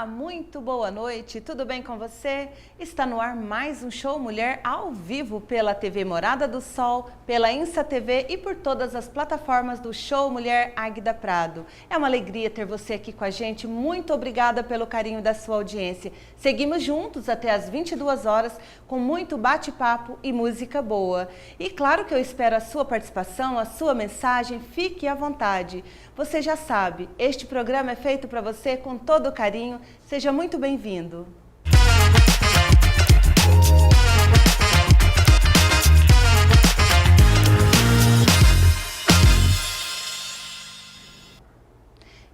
Muito boa noite, tudo bem com você? Está no ar mais um Show Mulher ao vivo pela TV Morada do Sol, pela Insa TV e por todas as plataformas do Show Mulher Águida Prado. É uma alegria ter você aqui com a gente, muito obrigada pelo carinho da sua audiência. Seguimos juntos até às 22 horas com muito bate-papo e música boa. E claro que eu espero a sua participação, a sua mensagem, fique à vontade. Você já sabe, este programa é feito para você com todo carinho. Seja muito bem-vindo.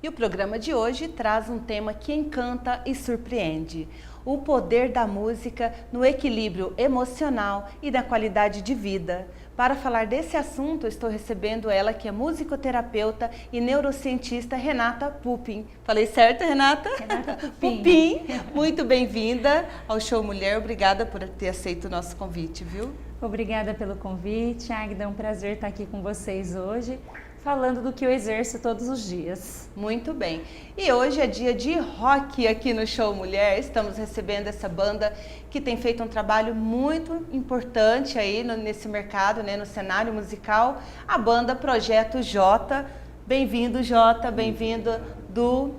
E o programa de hoje traz um tema que encanta e surpreende: o poder da música no equilíbrio emocional e na qualidade de vida. Para falar desse assunto, estou recebendo ela, que é musicoterapeuta e neurocientista, Renata Pupin. Falei certo, Renata? Renata Pupin. Muito bem-vinda ao Show Mulher. Obrigada por ter aceito o nosso convite, viu? Obrigada pelo convite, Águida. É um prazer estar aqui com vocês hoje, falando do que eu exerço todos os dias. Muito bem. E hoje é dia de rock aqui no Show Mulher. Estamos recebendo essa banda que tem feito um trabalho muito importante aí nesse mercado, né, no cenário musical. A banda Projeto J. Bem-vindo, J. Bem-vindo do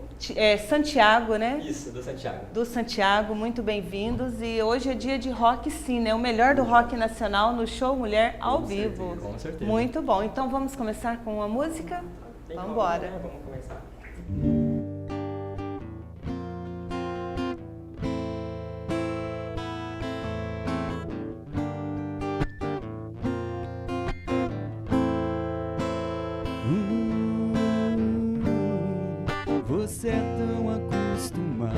Santiago, né? Isso, do Santiago. Do Santiago, muito bem-vindos. E hoje é dia de rock, sim, né? O melhor do rock nacional no Show Mulher ao vivo. Com certeza. Muito bom. Então vamos começar com uma música? Vamos embora. Vamos começar. Você é tão acostumado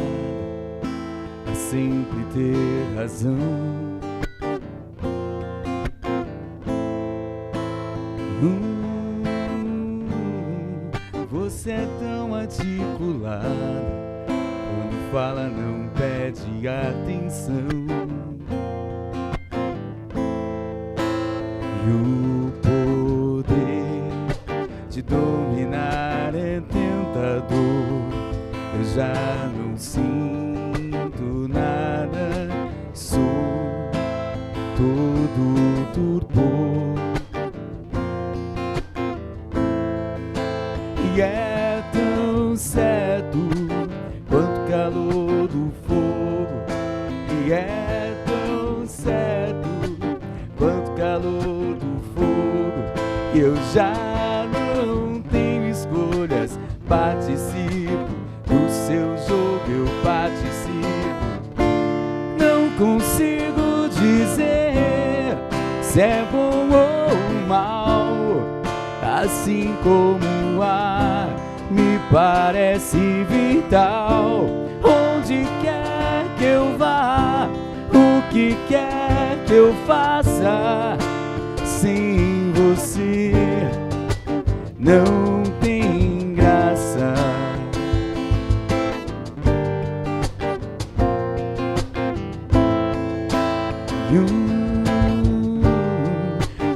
a sempre ter razão. Você é tão articulado, quando fala não pede atenção. E o poder de dominar é tentador. Eu já não sinto nada, sou todo turbo. E é tão certo quanto o calor do fogo. E é tão certo quanto o calor do fogo. E eu já não tenho escolhas, participo do seu jogo, eu participo. Não consigo dizer se é bom ou mal, assim como o ar me parece vital. Onde quer que eu vá, o que quer que eu faça, sem você não tem graça.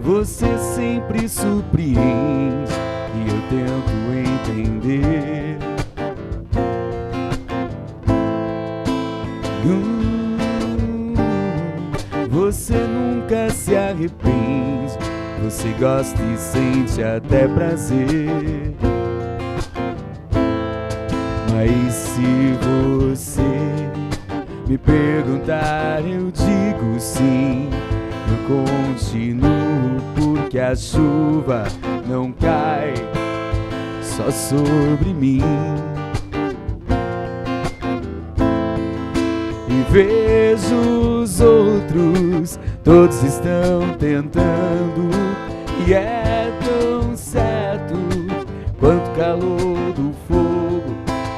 Você sempre surpreende e eu tento entender. Você nunca se arrepende, você gosta e sente até prazer. Mas se você me perguntar, eu digo sim. Eu continuo porque a chuva não cai só sobre mim. E vejo os outros, todos estão tentando. E é tão certo quanto o calor do fogo.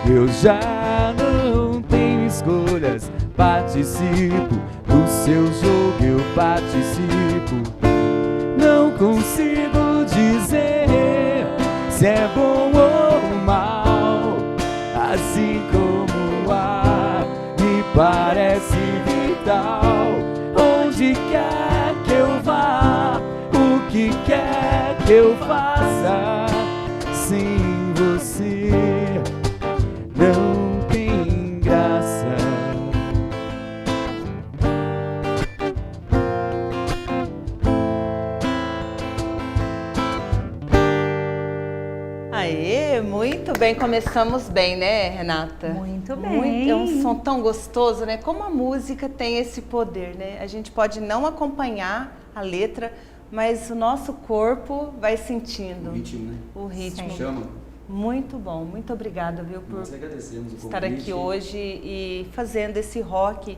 Eu já não tenho escolhas, participo do seu jogo, eu participo. Não consigo dizer se é bom ou mal, assim como o ar me parece vital. Onde quer que eu vá, o que quer que eu faça, sem você não tem graça. Aê, muito bem, começamos bem, né, Renata? Muito bem. É um som tão gostoso, né? Como a música tem esse poder, né? A gente pode não acompanhar a letra, mas o nosso corpo vai sentindo O ritmo, né? o ritmo. Chama. Muito bom, muito obrigada, viu, por Nós agradecemos o estar convite. aqui hoje e fazendo esse rock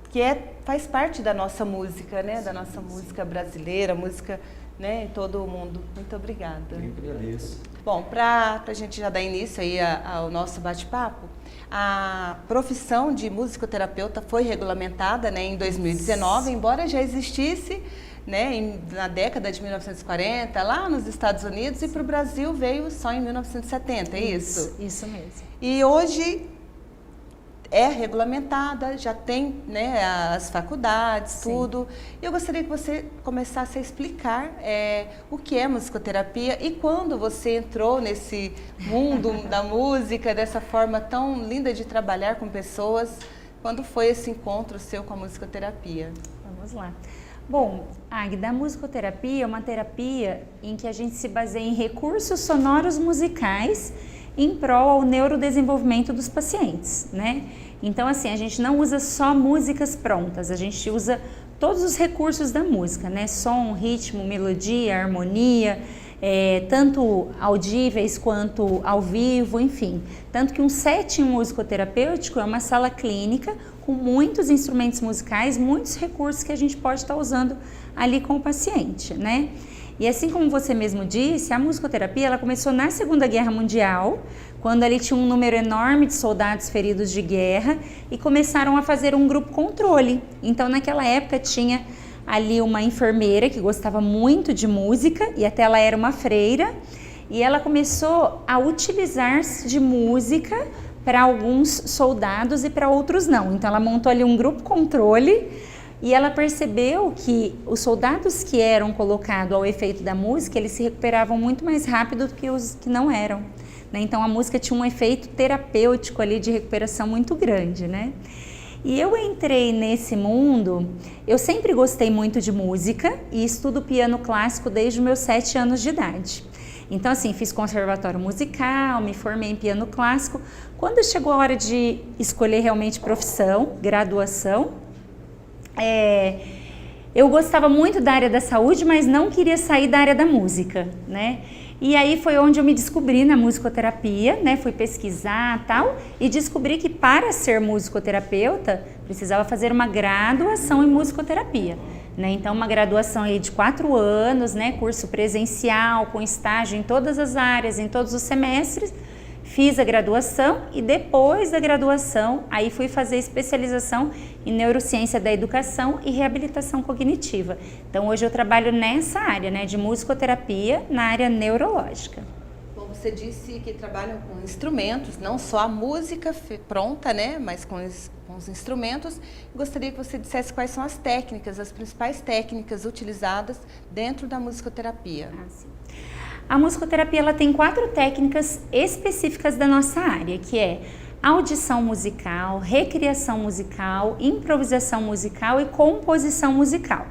que faz parte da nossa música, né? Da nossa música brasileira, música, né, em todo o mundo. Muito obrigada. Eu que agradeço. Bom, para a gente já dar início aí ao nosso bate-papo, a profissão de musicoterapeuta foi regulamentada, né, em 2019, embora já existisse, né, na década de 1940, lá nos Estados Unidos, e para o Brasil veio só em 1970, é isso? Isso mesmo. E hoje é regulamentada, já tem, né, as faculdades, Sim. tudo. E eu gostaria que você começasse a explicar o que é musicoterapia e quando você entrou nesse mundo da música, dessa forma tão linda de trabalhar com pessoas, quando foi esse encontro seu com a musicoterapia? Vamos lá. Bom, Águida, a musicoterapia é uma terapia em que a gente se baseia em recursos sonoros musicais em prol ao neurodesenvolvimento dos pacientes, né? Então, assim, a gente não usa só músicas prontas, a gente usa todos os recursos da música, né? Som, ritmo, melodia, harmonia, tanto audíveis quanto ao vivo, enfim. Tanto que um setting musicoterapêutico é uma sala clínica com muitos instrumentos musicais, muitos recursos que a gente pode estar usando ali com o paciente, né? E assim como você mesmo disse, a musicoterapia ela começou na Segunda Guerra Mundial, quando ali tinha um número enorme de soldados feridos de guerra e começaram a fazer um grupo controle. Então naquela época tinha ali uma enfermeira que gostava muito de música e até ela era uma freira e ela começou a utilizar-se de música para alguns soldados e para outros não. Então ela montou ali um grupo controle e ela percebeu que os soldados que eram colocados ao efeito da música, eles se recuperavam muito mais rápido do que os que não eram, né? Então a música tinha um efeito terapêutico ali de recuperação muito grande, né? E eu entrei nesse mundo, eu sempre gostei muito de música e estudo piano clássico desde os meus 7 anos de idade. Então assim, fiz conservatório musical, me formei em piano clássico. Quando chegou a hora de escolher realmente profissão, graduação, eu gostava muito da área da saúde, mas não queria sair da área da música, né? E aí foi onde eu me descobri na musicoterapia, né? Fui pesquisar tal e descobri que para ser musicoterapeuta precisava fazer uma graduação em musicoterapia, né? Então uma graduação aí de 4 anos, né? Curso presencial, com estágio em todas as áreas, em todos os semestres. Fiz a graduação e depois da graduação, aí fui fazer especialização em neurociência da educação e reabilitação cognitiva. Então hoje eu trabalho nessa área, né, de musicoterapia na área neurológica. Bom, você disse que trabalham com instrumentos, não só a música pronta, né, mas com os instrumentos. Gostaria que você dissesse quais são as técnicas, as principais técnicas utilizadas dentro da musicoterapia. Sim. A musicoterapia ela tem 4 técnicas específicas da nossa área, que é audição musical, recriação musical, improvisação musical e composição musical.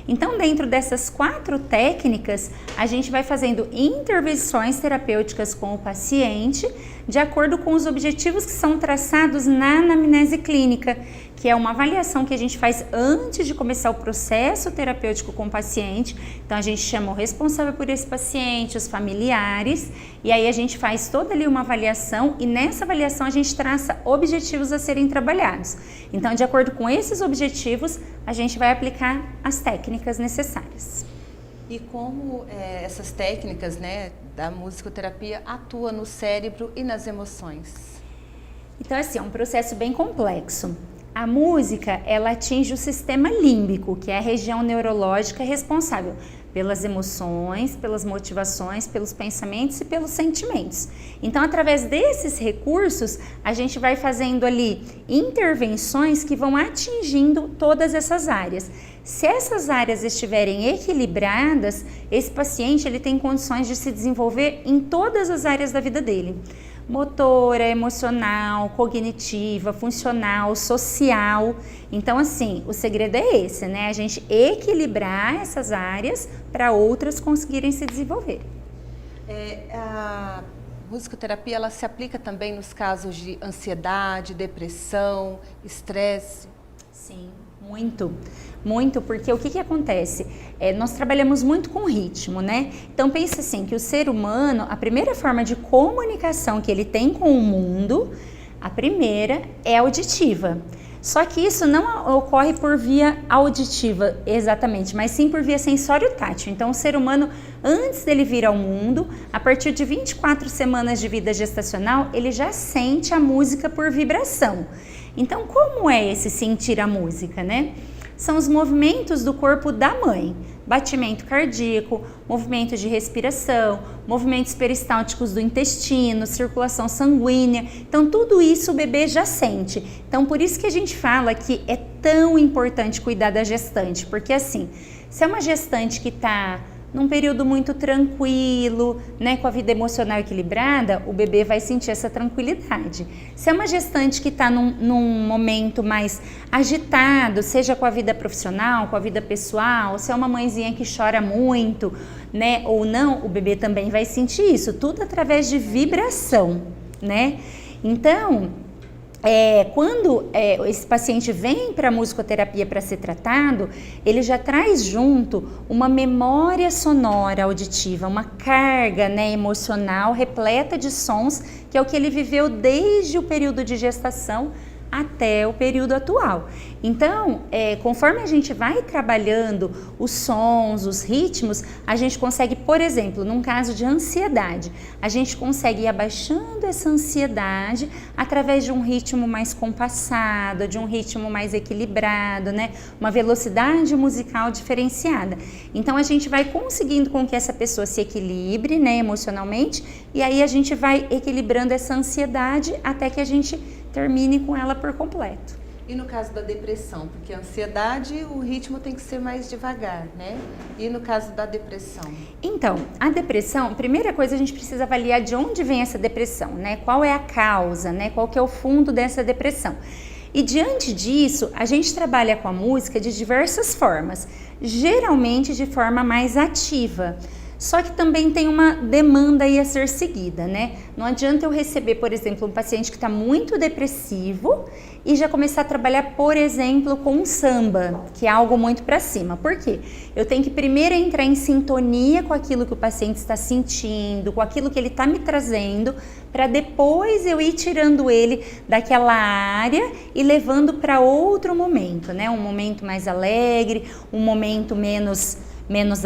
Então, dentro dessas 4 técnicas, a gente vai fazendo intervenções terapêuticas com o paciente, de acordo com os objetivos que são traçados na anamnese clínica, que é uma avaliação que a gente faz antes de começar o processo terapêutico com o paciente. Então a gente chama o responsável por esse paciente, os familiares, e aí a gente faz toda ali uma avaliação e nessa avaliação a gente traça objetivos a serem trabalhados. Então, de acordo com esses objetivos, a gente vai aplicar as técnicas necessárias. E como essas técnicas, né, da musicoterapia atuam no cérebro e nas emoções? Então, assim, é um processo bem complexo. A música, ela atinge o sistema límbico, que é a região neurológica responsável pelas emoções, pelas motivações, pelos pensamentos e pelos sentimentos. Então, através desses recursos, a gente vai fazendo ali intervenções que vão atingindo todas essas áreas. Se essas áreas estiverem equilibradas, esse paciente ele tem condições de se desenvolver em todas as áreas da vida dele. Motora, emocional, cognitiva, funcional, social. Então, assim, o segredo é esse, né? A gente equilibrar essas áreas para outras conseguirem se desenvolver. musicoterapia ela se aplica também nos casos de ansiedade, depressão, estresse? Sim, muito, muito, porque o que acontece? Nós trabalhamos muito com ritmo, né? Então pensa assim, que o ser humano, a primeira forma de comunicação que ele tem com o mundo, a primeira é auditiva. Só que isso não ocorre por via auditiva exatamente, mas sim por via sensório-tátil. Então o ser humano, antes dele vir ao mundo, a partir de 24 semanas de vida gestacional, ele já sente a música por vibração. Então como é esse sentir a música, né? São os movimentos do corpo da mãe. Batimento cardíaco, movimentos de respiração, movimentos peristálticos do intestino, circulação sanguínea. Então, tudo isso o bebê já sente. Então, por isso que a gente fala que é tão importante cuidar da gestante. Porque assim, se é uma gestante que está num período muito tranquilo, né, com a vida emocional equilibrada, o bebê vai sentir essa tranquilidade. Se é uma gestante que está num momento mais agitado, seja com a vida profissional, com a vida pessoal, se é uma mãezinha que chora muito, né, ou não, o bebê também vai sentir isso, tudo através de vibração, né? Então, quando esse paciente vem para a musicoterapia para ser tratado, ele já traz junto uma memória sonora auditiva, uma carga, né, emocional repleta de sons, que é o que ele viveu desde o período de gestação até o período atual. Então, conforme a gente vai trabalhando os sons, os ritmos, a gente consegue, por exemplo, num caso de ansiedade, a gente consegue ir abaixando essa ansiedade através de um ritmo mais compassado, de um ritmo mais equilibrado, né? Uma velocidade musical diferenciada. Então, a gente vai conseguindo com que essa pessoa se equilibre, né, emocionalmente, e aí a gente vai equilibrando essa ansiedade até que a gente termine com ela por completo. E no caso da depressão? Porque a ansiedade, o ritmo tem que ser mais devagar, né? E no caso da depressão? Então, a depressão, primeira coisa, a gente precisa avaliar de onde vem essa depressão, né? Qual é a causa, né? Qual que é o fundo dessa depressão? E diante disso, a gente trabalha com a música de diversas formas, geralmente de forma mais ativa. Só que também tem uma demanda aí a ser seguida, né? Não adianta eu receber, por exemplo, um paciente que está muito depressivo e já começar a trabalhar, por exemplo, com um samba, que é algo muito para cima. Por quê? Eu tenho que primeiro entrar em sintonia com aquilo que o paciente está sentindo, com aquilo que ele está me trazendo, para depois eu ir tirando ele daquela área e levando para outro momento, né? Um momento mais alegre, um momento menos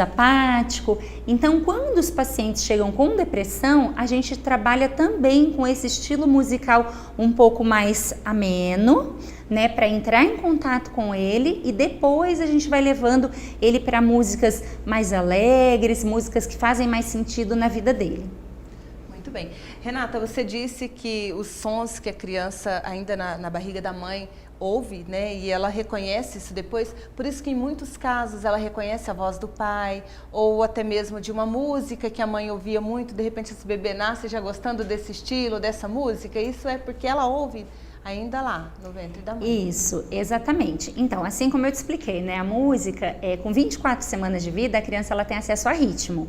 apático. Então, quando os pacientes chegam com depressão, a gente trabalha também com esse estilo musical um pouco mais ameno, né, para entrar em contato com ele, e depois a gente vai levando ele para músicas mais alegres, músicas que fazem mais sentido na vida dele. Muito bem. Renata, você disse que os sons que a criança ainda na barriga da mãe ouve, né, e ela reconhece isso depois, por isso que em muitos casos ela reconhece a voz do pai, ou até mesmo de uma música que a mãe ouvia muito, de repente esse bebê nasce já gostando desse estilo, dessa música, isso é porque ela ouve ainda lá no ventre da mãe. Isso, exatamente. Então, assim como eu te expliquei, né, a música, com 24 semanas de vida, a criança ela tem acesso a ritmo,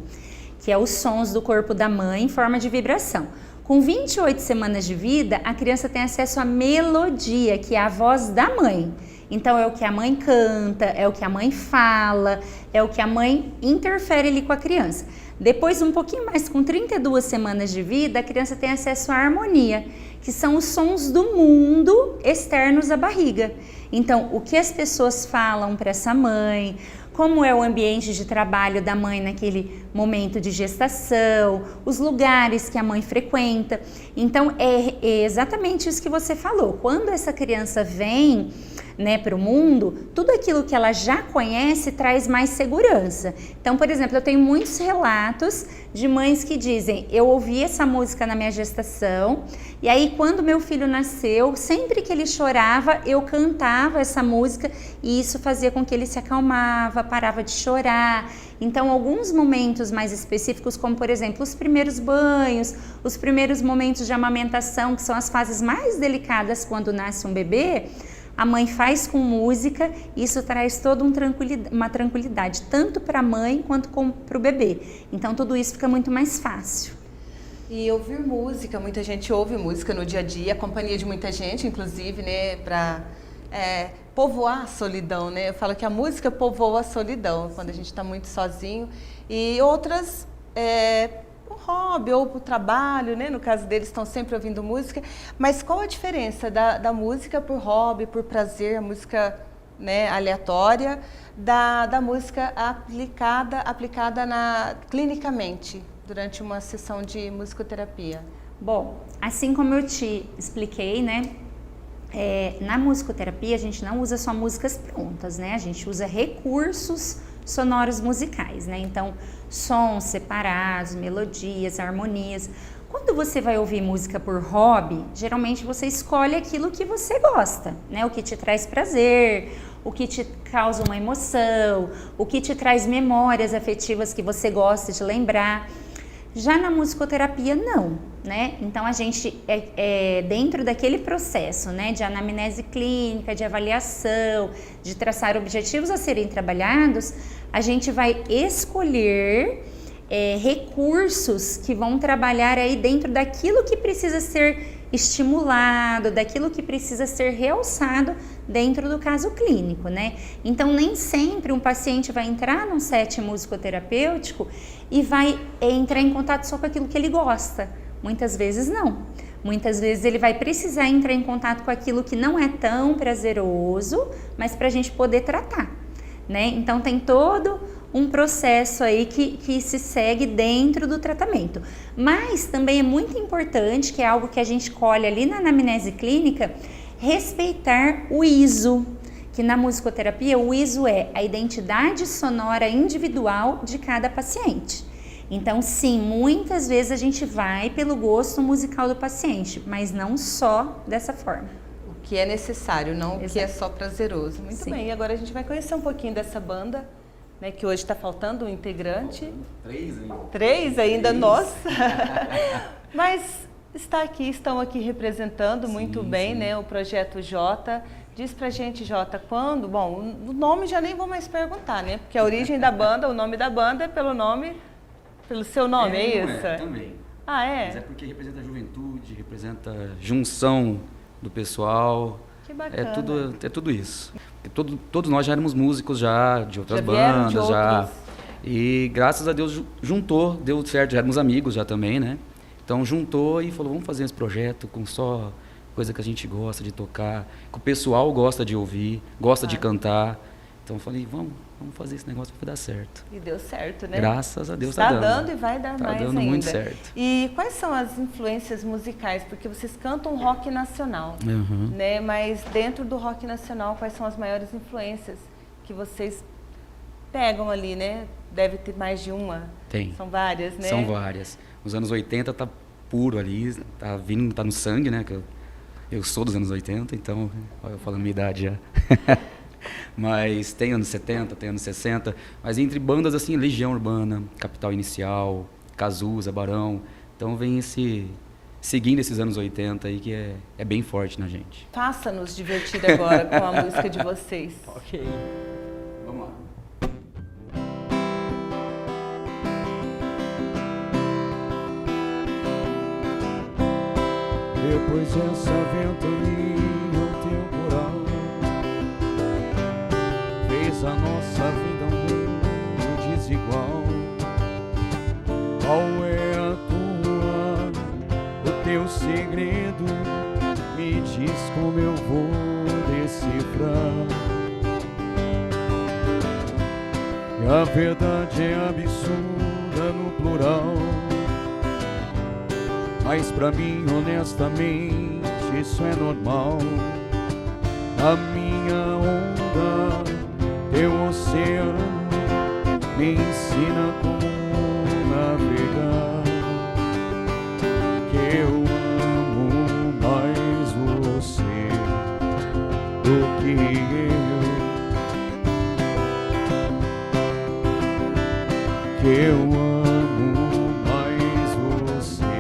que é os sons do corpo da mãe em forma de vibração. Com 28 semanas de vida, a criança tem acesso à melodia, que é a voz da mãe. Então, é o que a mãe canta, é o que a mãe fala, é o que a mãe interfere ali com a criança. Depois, um pouquinho mais, com 32 semanas de vida, a criança tem acesso à harmonia, que são os sons do mundo externos à barriga. Então, o que as pessoas falam para essa mãe, como é o ambiente de trabalho da mãe naquele momento de gestação, os lugares que a mãe frequenta. Então, é exatamente isso que você falou. Quando essa criança vem, né, para o mundo, tudo aquilo que ela já conhece traz mais segurança. Então, por exemplo, eu tenho muitos relatos de mães que dizem: eu ouvi essa música na minha gestação, e aí quando meu filho nasceu, sempre que ele chorava, eu cantava essa música, e isso fazia com que ele se acalmava, parava de chorar. Então, alguns momentos mais específicos, como por exemplo, os primeiros banhos, os primeiros momentos de amamentação, que são as fases mais delicadas quando nasce um bebê, a mãe faz com música, e isso traz toda uma tranquilidade, tanto para a mãe quanto para o bebê. Então, tudo isso fica muito mais fácil. E ouvir música, muita gente ouve música no dia a dia, a companhia de muita gente, inclusive, né, para povoar a solidão, né? Eu falo que a música povoa a solidão, quando a gente está muito sozinho. E outras, por hobby ou por trabalho, né? No caso deles, estão sempre ouvindo música. Mas qual a diferença da música por hobby, por prazer, a música, né, aleatória, da música aplicada clinicamente, durante uma sessão de musicoterapia? Bom, assim como eu te expliquei, né? Na musicoterapia a gente não usa só músicas prontas, né? A gente usa recursos sonoros musicais, né? Então, sons separados, melodias, harmonias. Quando você vai ouvir música por hobby, geralmente você escolhe aquilo que você gosta, né? O que te traz prazer, o que te causa uma emoção, o que te traz memórias afetivas que você gosta de lembrar. Já na musicoterapia, não, né? Então, a gente, dentro daquele processo, né, de anamnese clínica, de avaliação, de traçar objetivos a serem trabalhados, a gente vai escolher recursos que vão trabalhar aí dentro daquilo que precisa ser estimulado, daquilo que precisa ser realçado dentro do caso clínico, né? Então, nem sempre um paciente vai entrar num set musicoterapêutico e vai entrar em contato só com aquilo que ele gosta. Muitas vezes não. Muitas vezes ele vai precisar entrar em contato com aquilo que não é tão prazeroso, mas para a gente poder tratar, né? Então, tem todo um processo aí que se segue dentro do tratamento. Mas também é muito importante, que é algo que a gente colhe ali na anamnese clínica, respeitar o ISO, que na musicoterapia o ISO é a identidade sonora individual de cada paciente. Então, sim, muitas vezes a gente vai pelo gosto musical do paciente, mas não só dessa forma. O que é necessário, não o que é só prazeroso. Muito Sim. bem, e agora a gente vai conhecer um pouquinho dessa banda, né, que hoje está faltando um integrante. 3 ainda. 3 ainda, 3. Nossa! Mas estão aqui representando muito bem, né, o Projeto J. Diz pra gente, Jota, quando... Bom, o nome já nem vou mais perguntar, né? Porque a origem da banda, o nome da banda é pelo seu nome, é isso? Também. Ah, é? Mas é porque representa a juventude, representa a junção do pessoal. Que bacana. É tudo isso. Todos nós já éramos músicos já, de outras vieram de bandas, já. outros. E graças a Deus juntou, deu certo, já éramos amigos já também, né? Então juntou e falou, vamos fazer esse projeto com só coisa que a gente gosta de tocar, que o pessoal gosta de ouvir, gosta de cantar. Então eu falei, vamos fazer esse negócio que vai dar certo. E deu certo, né? Graças a Deus está tá dando. e vai dar tá mais dando ainda. muito certo. E quais são as influências musicais? Porque vocês cantam rock nacional, né? Mas dentro do rock nacional, quais são as maiores influências que vocês pegam ali, né? Deve ter mais de uma. Tem. São várias, né? São várias. Os anos 80 tá puro ali, tá no sangue, né? Que eu sou dos anos 80, então, olha, eu falo a minha idade já. Mas tem anos 70, tem anos 60, mas entre bandas assim, Legião Urbana, Capital Inicial, Cazuza, Barão, então vem seguindo esses anos 80 aí que é bem forte na gente. Faça-nos divertir agora com a música de vocês. Ok, vamos lá. Depois dessa ventania temporal, fez a nossa vida um mundo desigual. Qual é a tua, o teu segredo? Me diz como eu vou decifrar. E a verdade é absurda no plural, mas pra mim, honestamente, isso é normal. A minha onda, teu oceano, me ensina como navegar. Que eu amo mais você do que eu. Que eu amo mais você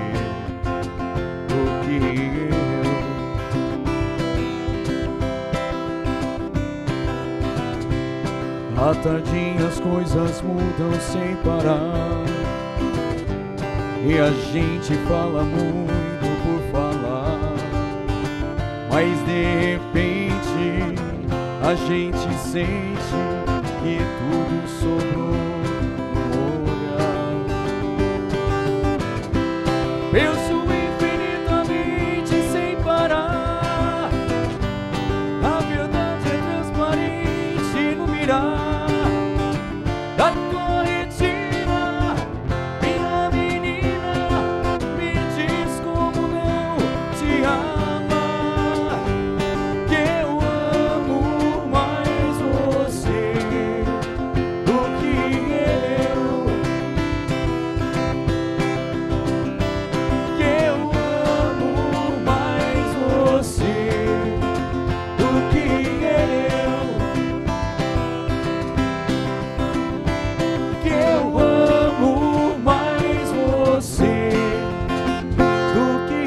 do que eu. A tardinha as coisas mudam sem parar. e a gente fala muito por falar, mas de repente a gente sente que tudo sobrou no olhar. Penso infinitamente sem parar, a verdade é transparente no mirar da tua retina. Minha menina, me diz como não te ama, que eu amo mais você do que eu, que eu amo mais você do que eu, que eu amo mais você do que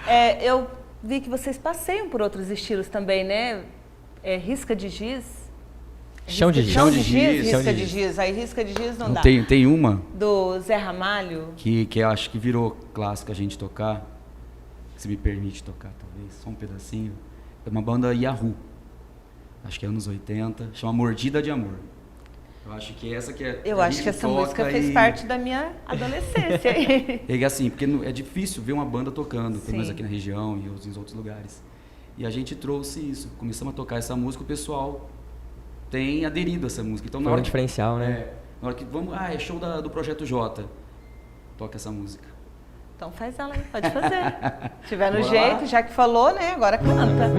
eu. Eu vi que vocês passeiam por outros estilos também, né? Risca de giz. Chão de giz. Chão de giz, Chão risca de de giz. giz. Aí risca de giz não Não dá. tem uma Do Zé Ramalho. que eu acho que virou clássico a gente tocar, se me permite tocar talvez, só um pedacinho. É uma banda Yahoo, acho que é anos 80, chama Mordida de Amor. Eu acho que essa que é... Eu a acho gente que essa toca música fez e- parte da minha adolescência. É assim, porque é difícil ver uma banda tocando, pelo menos Sim. aqui na região e em outros lugares. E a gente trouxe isso, começamos a tocar essa música, o pessoal tem aderido a essa música. Então, Foi um diferencial, né? na hora que vamos, é show do Projeto J, toca essa música. Então faz ela aí, pode fazer. Se tiver no Bora jeito, lá? já que falou, né? Agora canta.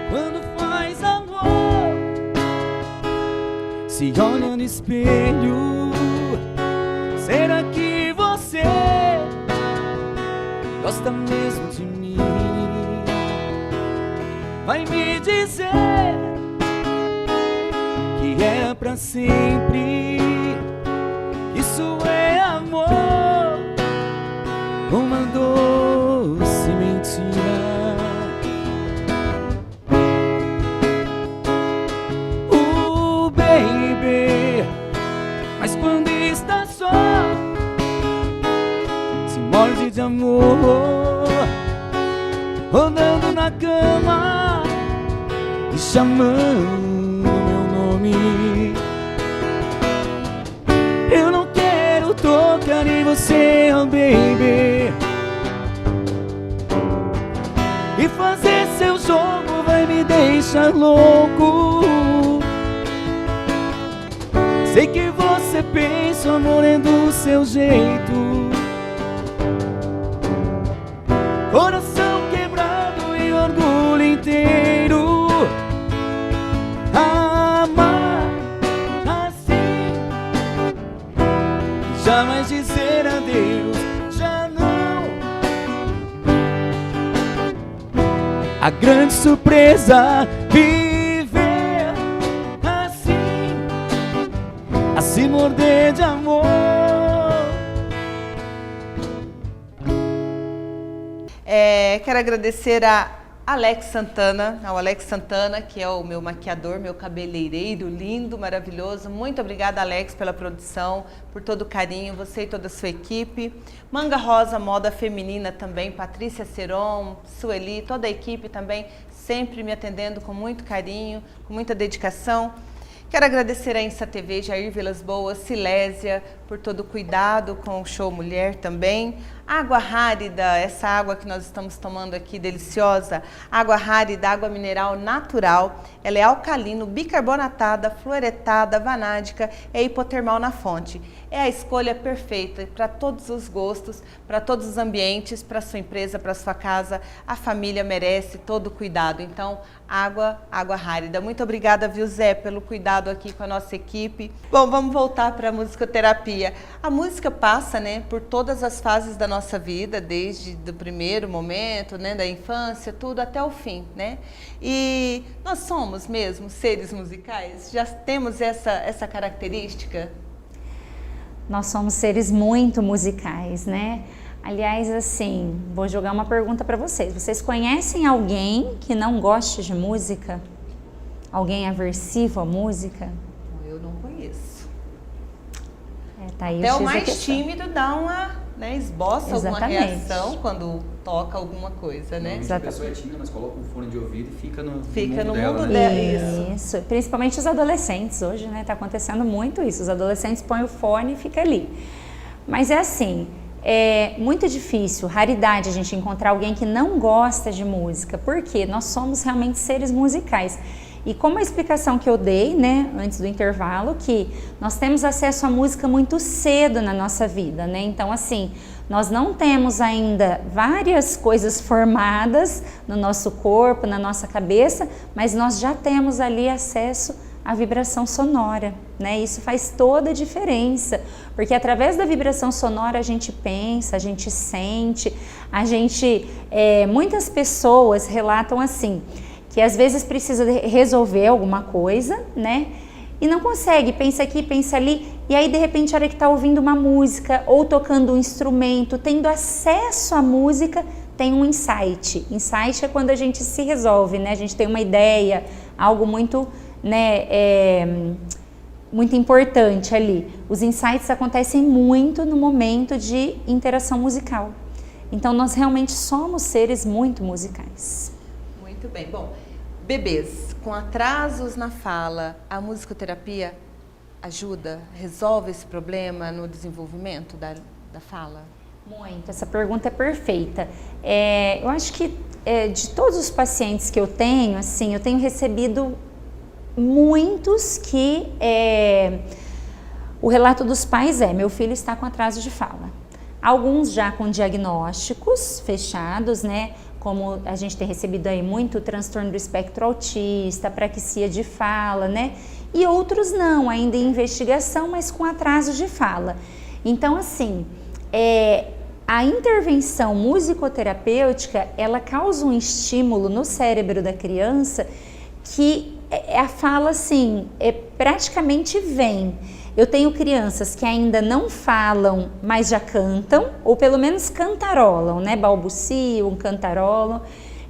Quando faz amor, se olha no espelho, será que você gosta mesmo de mim? Vai me dizer que é pra sempre, isso é amor, uma doce mentira. Baby, mas quando está só, se morde de amor, rodando na cama e chamando meu nome. Eu não quero tocar em você, oh baby, e fazer seu jogo vai me deixar louco. Sei que você pensa, o amor é do seu jeito, coração quebrado e orgulho inteiro. Amar assim, jamais dizer adeus, já não. A grande surpresa, viver assim, a se morder de amor. Quero agradecer a Alex Santana, ao Alex Santana, que é o meu maquiador, meu cabeleireiro lindo, maravilhoso. Muito obrigada, Alex, pela produção, por todo o carinho, você e toda a sua equipe. Manga Rosa, moda feminina também, Patrícia Seron, Sueli, toda a equipe também, sempre me atendendo com muito carinho, com muita dedicação. Quero agradecer a Insa TV, Jair Vilas Boas, Silésia, por todo o cuidado com o Show Mulher também. Água Rárida, essa água que nós estamos tomando aqui, deliciosa. Água Rárida, água mineral natural. Ela é alcalino, bicarbonatada, fluoretada, vanádica e hipotermal na fonte. É a escolha perfeita para todos os gostos, para todos os ambientes, para sua empresa, para sua casa. A família merece todo o cuidado. Então, Água Rárida. Muito obrigada, viu, Zé, pelo cuidado aqui com a nossa equipe. Bom, vamos voltar para a musicoterapia. musicoterapia. A música passa, né, por todas as fases da nossa vida, desde o primeiro momento, né, da infância, tudo até o fim, né? E nós somos mesmo seres musicais? Já temos essa característica? Nós somos seres muito musicais, né? Aliás, assim, vou jogar uma pergunta para vocês. Vocês conhecem alguém que não goste de música? Alguém aversivo à música? Eu não conheço. Tá aí Até o X da mais questão. tímido dá uma, né, esboça alguma Exatamente. reação quando toca alguma coisa, né? Normalmente a pessoa é tímida, mas coloca um fone de ouvido e fica no mundo dela, mundo né? dela. Isso, principalmente os adolescentes hoje, né? Tá acontecendo muito isso. Os adolescentes põem o fone e fica ali. Mas é assim, é muito difícil, raridade a gente encontrar alguém que não gosta de música, porque nós somos realmente seres musicais. E como a explicação que eu dei, né, antes do intervalo, que nós temos acesso à música muito cedo na nossa vida, né? Então, assim, nós não temos ainda várias coisas formadas no nosso corpo, na nossa cabeça, mas nós já temos ali acesso à vibração sonora, né? Isso faz toda a diferença, porque através da vibração sonora a gente pensa, a gente sente, muitas pessoas relatam assim, que às vezes precisa resolver alguma coisa, né? E não consegue, pensa aqui, pensa ali, e aí de repente a hora que está ouvindo uma música ou tocando um instrumento, tendo acesso à música, tem um insight. Insight é quando a gente se resolve, né? A gente tem uma ideia, algo muito, né, muito importante ali. Os insights acontecem muito no momento de interação musical. Então nós realmente somos seres muito musicais. Muito bem. Bom, bebês com atrasos na fala, a musicoterapia ajuda, resolve esse problema no desenvolvimento da fala? Muito, essa pergunta é perfeita. Eu acho que de todos os pacientes que eu tenho, assim, eu tenho recebido muitos que o relato dos pais meu filho está com atraso de fala. Alguns já com diagnósticos fechados, né? Como a gente tem recebido aí muito transtorno do espectro autista, apraxia de fala, né? E outros não, ainda em investigação, mas com atraso de fala. Então, assim, a intervenção musicoterapêutica, ela causa um estímulo no cérebro da criança que a fala, assim, praticamente vem. Eu tenho crianças que ainda não falam, mas já cantam, ou pelo menos cantarolam, né? Balbuciam, cantarolam.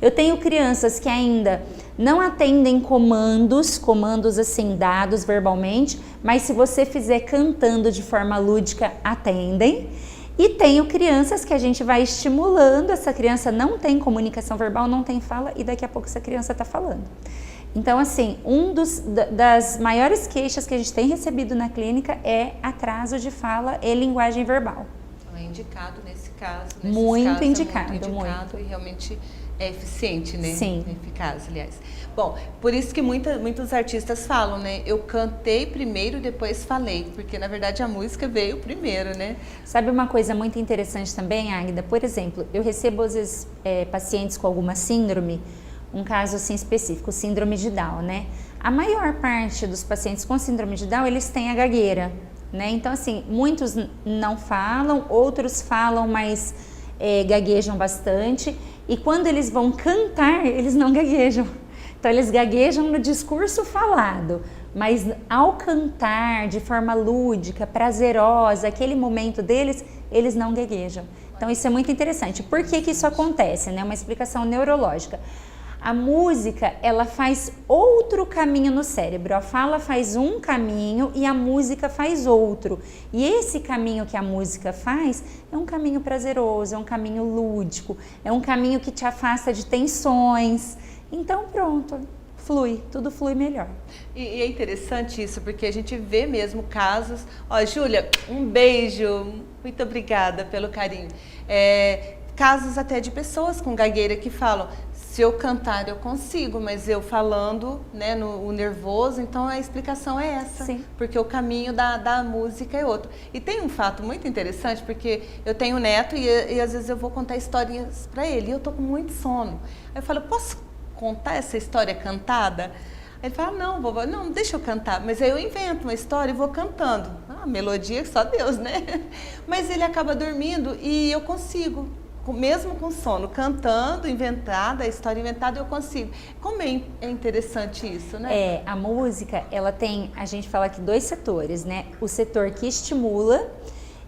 Eu tenho crianças que ainda não atendem comandos assim, dados verbalmente, mas se você fizer cantando de forma lúdica, atendem. E tenho crianças que a gente vai estimulando, essa criança não tem comunicação verbal, não tem fala, e daqui a pouco essa criança está falando. Então, assim, das maiores queixas que a gente tem recebido na clínica é atraso de fala e linguagem verbal. Então, é indicado nesse caso. Muito indicado, muito. E realmente é eficiente, né? Sim. É eficaz, aliás. Bom, por isso que muitos artistas falam, né? Eu cantei primeiro, depois falei, porque na verdade a música veio primeiro, né? Sabe uma coisa muito interessante também, Águida? Por exemplo, eu recebo às vezes pacientes com alguma síndrome, um caso assim específico, síndrome de Down, né? A maior parte dos pacientes com síndrome de Down, eles têm a gagueira, né? Então, assim, muitos não falam, outros falam, mas gaguejam bastante. E quando eles vão cantar, eles não gaguejam. Então, eles gaguejam no discurso falado, mas ao cantar de forma lúdica, prazerosa, aquele momento deles, eles não gaguejam. Então, isso é muito interessante. Por que que isso acontece, né? Uma explicação neurológica. A música, ela faz outro caminho no cérebro. A fala faz um caminho e a música faz outro. E esse caminho que a música faz é um caminho prazeroso, é um caminho lúdico, é um caminho que te afasta de tensões. Então, pronto, flui, tudo flui melhor. E é interessante isso, porque a gente vê mesmo casos... Ó, Júlia, um beijo, muito obrigada pelo carinho. Casos até de pessoas com gagueira que falam... Se eu cantar, eu consigo, mas eu falando, né, o nervoso, então a explicação é essa. Sim. Porque o caminho da música é outro. E tem um fato muito interessante, porque eu tenho um neto e às vezes eu vou contar histórias para ele, e eu tô com muito sono. Aí eu falo, posso contar essa história cantada? Aí ele fala, não, vovó, não, deixa eu cantar. Mas aí eu invento uma história e vou cantando. a melodia só Deus, né? Mas ele acaba dormindo e eu consigo, mesmo com sono, cantando, inventada, a história inventada, eu consigo. Como é interessante isso, né? A música, ela tem, a gente fala aqui, 2 setores, né? O setor que estimula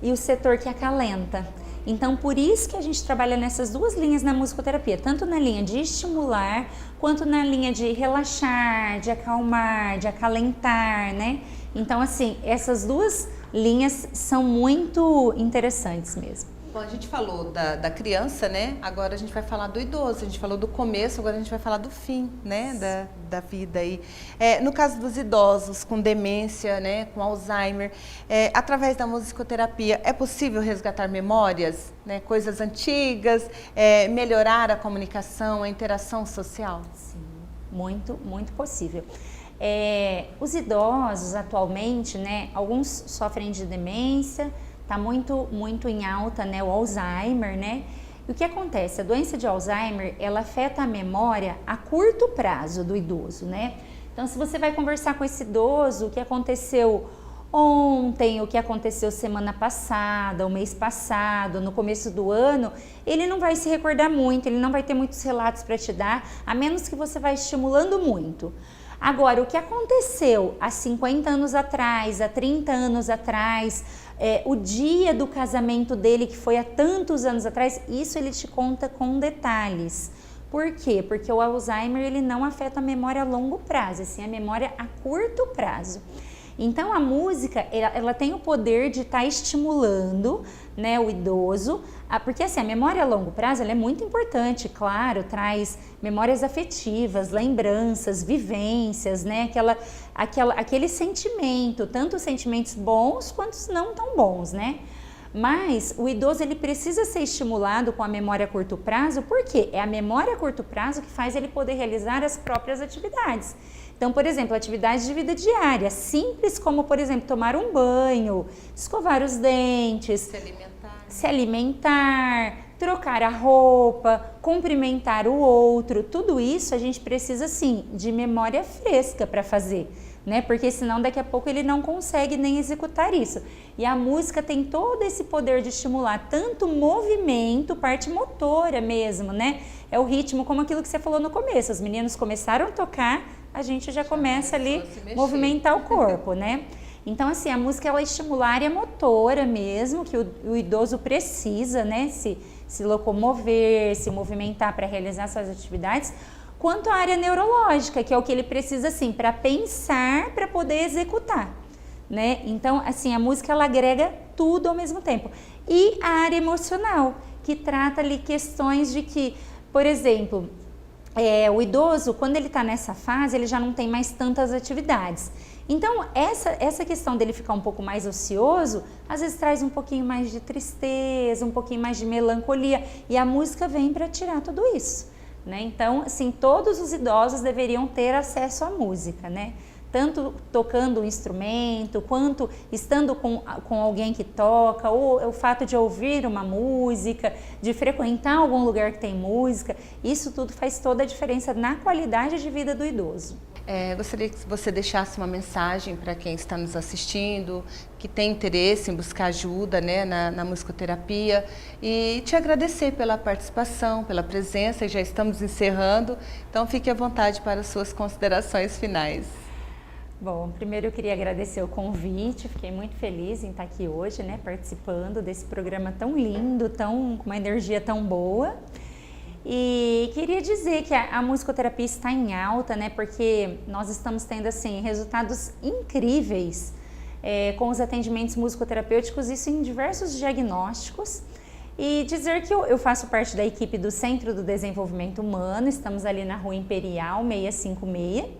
e o setor que acalenta. Então, por isso que a gente trabalha nessas 2 linhas na musicoterapia, tanto na linha de estimular, quanto na linha de relaxar, de acalmar, de acalentar, né? Então, assim, essas 2 linhas são muito interessantes mesmo. Bom, a gente falou da criança, né? Agora a gente vai falar do idoso. A gente falou do começo, agora a gente vai falar do fim, né? Da vida aí. No caso dos idosos com demência, né? Com Alzheimer, através da musicoterapia, é possível resgatar memórias, né? Coisas antigas, melhorar a comunicação, a interação social? Sim, muito, muito possível. Os idosos atualmente, né? Alguns sofrem de demência. Está muito em alta, né, o Alzheimer, né? E o que acontece? A doença de Alzheimer, ela afeta a memória a curto prazo do idoso, né? Então, se você vai conversar com esse idoso, o que aconteceu ontem, o que aconteceu semana passada, o mês passado, no começo do ano, ele não vai se recordar muito, ele não vai ter muitos relatos para te dar, a menos que você vá estimulando muito. Agora, o que aconteceu há 50 anos atrás, há 30 anos atrás, o dia do casamento dele, que foi há tantos anos atrás, isso ele te conta com detalhes. Por quê? Porque o Alzheimer, ele não afeta a memória a longo prazo, assim, a memória a curto prazo. Então, a música, ela tem o poder de estar estimulando, né, o idoso, porque assim, a memória a longo prazo ela é muito importante, claro, traz memórias afetivas, lembranças, vivências, né, aquele sentimento, tanto os sentimentos bons quanto os não tão bons, né? Mas o idoso, ele precisa ser estimulado com a memória a curto prazo, porque é a memória a curto prazo que faz ele poder realizar as próprias atividades. Então, por exemplo, atividades de vida diária, simples como, por exemplo, tomar um banho, escovar os dentes, se alimentar, trocar a roupa, cumprimentar o outro, tudo isso a gente precisa, sim, de memória fresca para fazer, né? Porque senão daqui a pouco ele não consegue nem executar isso. E a música tem todo esse poder de estimular tanto movimento, parte motora mesmo, né? É o ritmo, como aquilo que você falou no começo, os meninos começaram a tocar, a gente já começa ali a movimentar o corpo, né? Então, assim, a música, ela estimula a área motora mesmo, que o idoso precisa, né? Se locomover, se movimentar para realizar suas atividades, quanto a área neurológica, que é o que ele precisa, assim, para pensar, para poder executar, né? Então, assim, a música, ela agrega tudo ao mesmo tempo. E a área emocional, que trata ali questões de que, por exemplo, o idoso, quando ele está nessa fase, ele já não tem mais tantas atividades. Então, essa questão dele ficar um pouco mais ocioso, às vezes traz um pouquinho mais de tristeza, um pouquinho mais de melancolia, e a música vem para tirar tudo isso, né? Então, assim, todos os idosos deveriam ter acesso à música, né? Tanto tocando um instrumento, quanto estando com alguém que toca, ou o fato de ouvir uma música, de frequentar algum lugar que tem música, isso tudo faz toda a diferença na qualidade de vida do idoso. Gostaria que você deixasse uma mensagem para quem está nos assistindo, que tem interesse em buscar ajuda, né, na musicoterapia, e te agradecer pela participação, pela presença, e já estamos encerrando, então fique à vontade para as suas considerações finais. Bom, primeiro eu queria agradecer o convite, fiquei muito feliz em estar aqui hoje, né, participando desse programa tão lindo, com uma energia tão boa. E queria dizer que a musicoterapia está em alta, né, porque nós estamos tendo, assim, resultados incríveis com os atendimentos musicoterapêuticos, isso em diversos diagnósticos. E dizer que eu faço parte da equipe do Centro do Desenvolvimento Humano, estamos ali na Rua Imperial 656.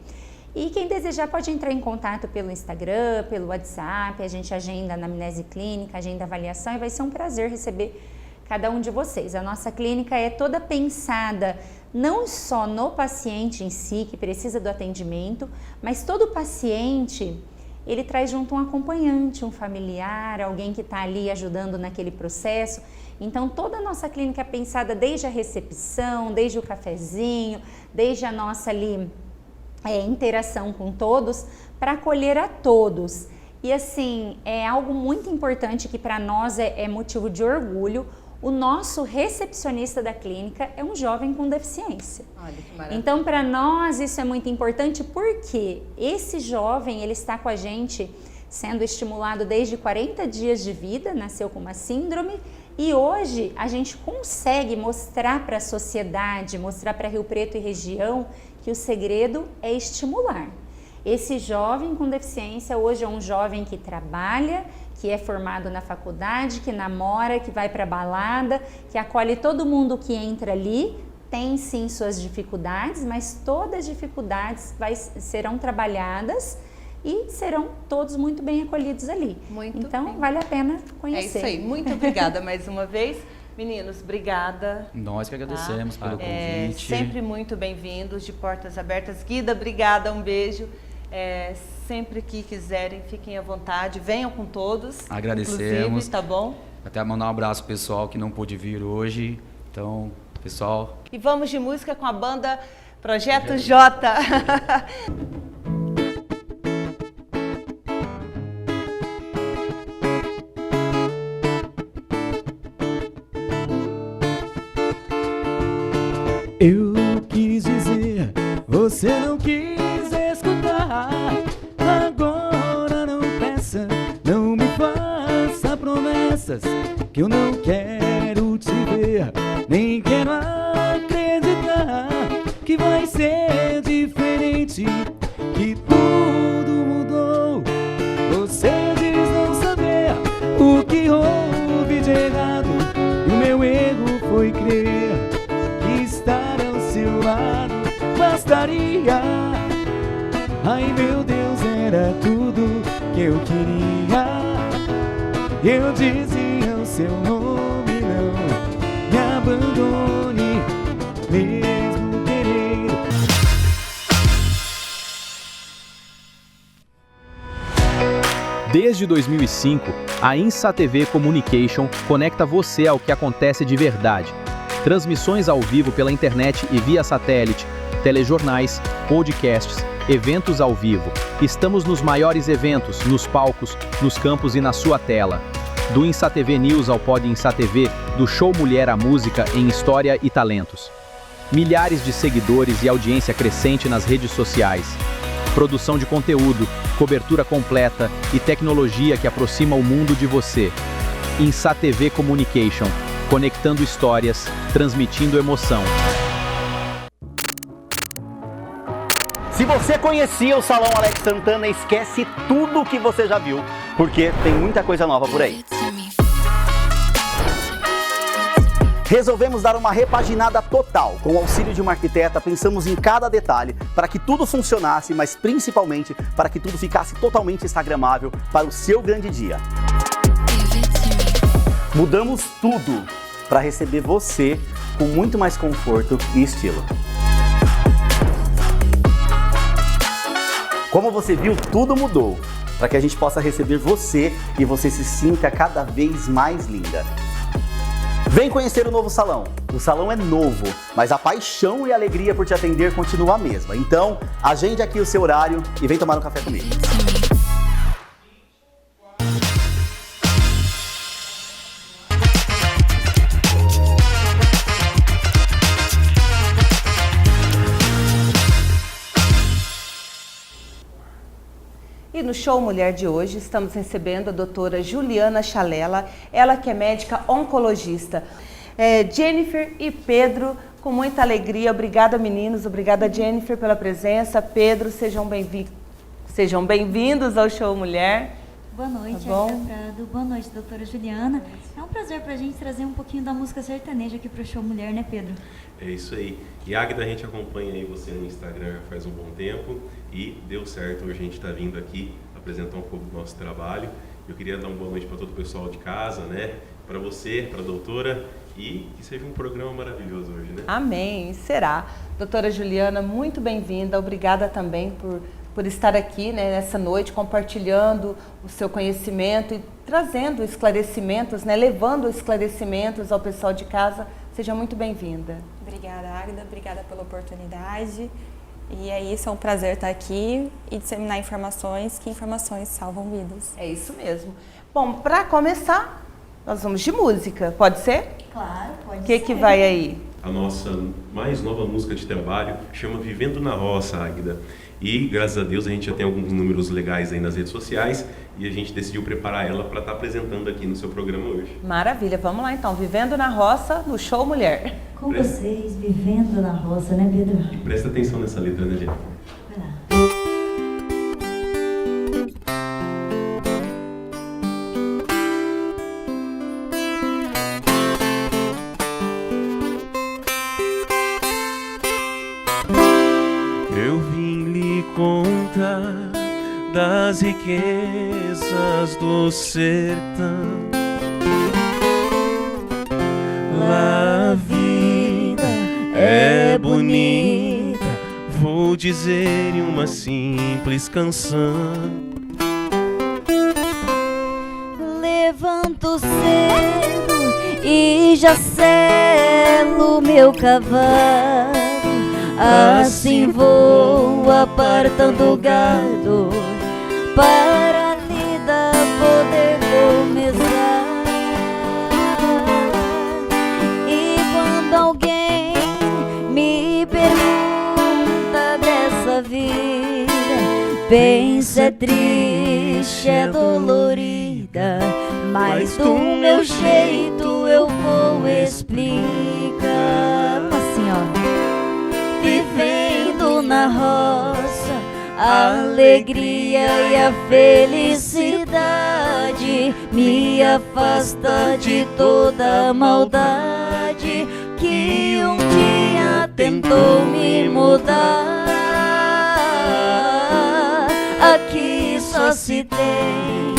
E quem desejar pode entrar em contato pelo Instagram, pelo WhatsApp, a gente agenda anamnese clínica, agenda avaliação, e vai ser um prazer receber cada um de vocês. A nossa clínica é toda pensada não só no paciente em si, que precisa do atendimento, mas todo paciente, ele traz junto um acompanhante, um familiar, alguém que está ali ajudando naquele processo. Então, toda a nossa clínica é pensada desde a recepção, desde o cafezinho, desde a nossa ali interação com todos, para acolher a todos. E assim, é algo muito importante que para nós é motivo de orgulho. O nosso recepcionista da clínica é um jovem com deficiência. Olha que maravilha. Então, para nós isso é muito importante porque esse jovem, ele está com a gente sendo estimulado desde 40 dias de vida, nasceu com uma síndrome, e hoje a gente consegue mostrar para a sociedade, mostrar para Rio Preto e região que o segredo é estimular. Esse jovem com deficiência hoje é um jovem que trabalha, que é formado na faculdade, que namora, que vai para balada, que acolhe todo mundo que entra ali. Tem sim suas dificuldades, mas todas as dificuldades serão trabalhadas e serão todos muito bem acolhidos ali. Então vale a pena conhecer. É isso aí, muito obrigada mais uma vez. Meninos, obrigada. Nós que agradecemos pelo convite. Sempre muito bem-vindos, de portas abertas. Guida, obrigada, um beijo. Sempre que quiserem, fiquem à vontade, venham com todos. Agradecemos. Tá bom? Até mandar um abraço pro pessoal que não pôde vir hoje. Então, pessoal... E vamos de música com a banda Projeto J. Eu quis dizer, você não quis escutar. Agora não peça, não me faça promessas que eu não quero te ver, nem quero acreditar que vai ser diferente, que tudo mudou. Você diz não saber o que houve de errado, e o meu erro foi crer que estar ao seu lado bastaria. Ai meu Deus, era tudo que eu queria. Eu dizia o seu nome, não me abandone, mesmo querendo. Desde 2005, a INSA TV Communication conecta você ao que acontece de verdade. Transmissões ao vivo pela internet e via satélite, telejornais, podcasts, eventos ao vivo. Estamos nos maiores eventos, nos palcos, nos campos e na sua tela. Do INSA TV News ao Pod INSA TV, do Show Mulher à música em história e talentos. Milhares de seguidores e audiência crescente nas redes sociais. Produção de conteúdo, cobertura completa e tecnologia que aproxima o mundo de você. INSA TV Communication, conectando histórias, transmitindo emoção. Se você conhecia o Salão Alex Santana, esquece tudo o que você já viu, porque tem muita coisa nova por aí. Resolvemos dar uma repaginada total. Com o auxílio de uma arquiteta, pensamos em cada detalhe para que tudo funcionasse, mas principalmente para que tudo ficasse totalmente instagramável para o seu grande dia. Mudamos tudo para receber você com muito mais conforto e estilo. Como você viu, tudo mudou para que a gente possa receber você e você se sinta cada vez mais linda. Vem conhecer o novo salão. O salão é novo, mas a paixão e a alegria por te atender continua a mesma. Então, agende aqui o seu horário e vem tomar um café comigo. E no Show Mulher de hoje estamos recebendo a doutora Juliana Chalela, ela que é médica oncologista. Jennifer e Pedro, com muita alegria, obrigada meninos, obrigada Jennifer pela presença, Pedro, sejam bem-vindos ao Show Mulher. Boa noite, Tá bom? Aida Prado. Boa noite, doutora Juliana. É um prazer pra gente trazer um pouquinho da música sertaneja aqui pro Show Mulher, né, Pedro? É isso aí. E Águida, a gente acompanha aí você no Instagram faz um bom tempo e deu certo, hoje a gente está vindo aqui apresentar um pouco do nosso trabalho. Eu queria dar uma boa noite para todo o pessoal de casa, né? Para você, para a doutora, e que seja um programa maravilhoso hoje, né? Amém, será. Doutora Juliana, muito bem-vinda, obrigada também por estar aqui, né, nessa noite, compartilhando o seu conhecimento e trazendo esclarecimentos, né, levando esclarecimentos ao pessoal de casa. Seja muito bem-vinda. Obrigada, Águida. Obrigada pela oportunidade. E é isso, é um prazer estar aqui e disseminar informações, que informações salvam vidas. É isso mesmo. Bom, para começar, nós vamos de música, pode ser? Claro, pode O ser. que vai aí? A nossa mais nova música de trabalho chama Vivendo na Roça, Águida. E, graças a Deus, a gente já tem alguns números legais aí nas redes sociais e a gente decidiu preparar ela para estar apresentando aqui no seu programa hoje. Maravilha, vamos lá então. Vivendo na Roça, no Show Mulher. Com vocês, Vivendo na Roça, né, Pedro? E presta atenção nessa letra, né, Jennifer? Vai lá. Eu vim lhe contar das riquezas do sertão. Lá a vida é bonita, vou dizer em uma simples canção. Levanto cedo e já selo meu cavalo. Assim vou apartando o gado para a lida poder começar. E quando alguém me pergunta dessa vida, pensa é triste, é dolorida, mas do meu jeito eu vou explicar. Assim, ó. Vivendo na roça, a alegria e a felicidade me afasta de toda maldade que um dia tentou me mudar. Aqui só se tem